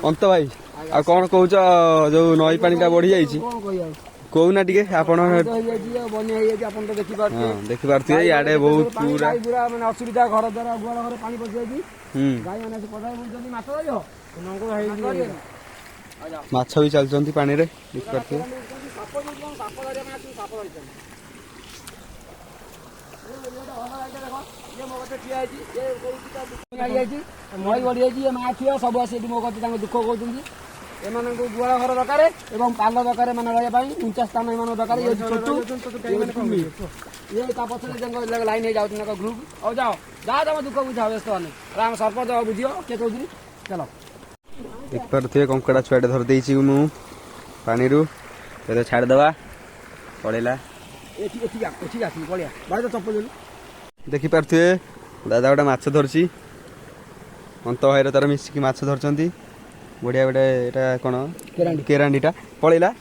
अंत भाई आ कौन कौच जो नई पानी टा बढ़ी जाइए कहूना टे आप देखी पारे इे बहुत पूरा असुविधा घर द्वारा गुआल घर पानी पशि जाइए गाई मैंने माछ भी चलती पानी रे देखी पारे मई बढ़ी जाइए माँ छुआ सब आस मो कत दुख कहते एम गुआल घर दरकार और पाल दरकार मैंने रहा उंचा स्थान एम दरकार ये छोटू ये पचर लाइन जाऊँ ग्रुप और जाओ जाओ तुम दुख बुझा व्यस्त मैंने आम सरपंच बुझ किए कहते चलो देखी पारे कंकड़ा छुआटे धर देती मु पानी रू छाड़देवा पड़ेगा देखी पारे दादा गोटे माछ धरसी अंत भाई तार मिसिकी माछ धरती बढ़िया गोटे यहाँ कौन केरांडीटा पड़ेगा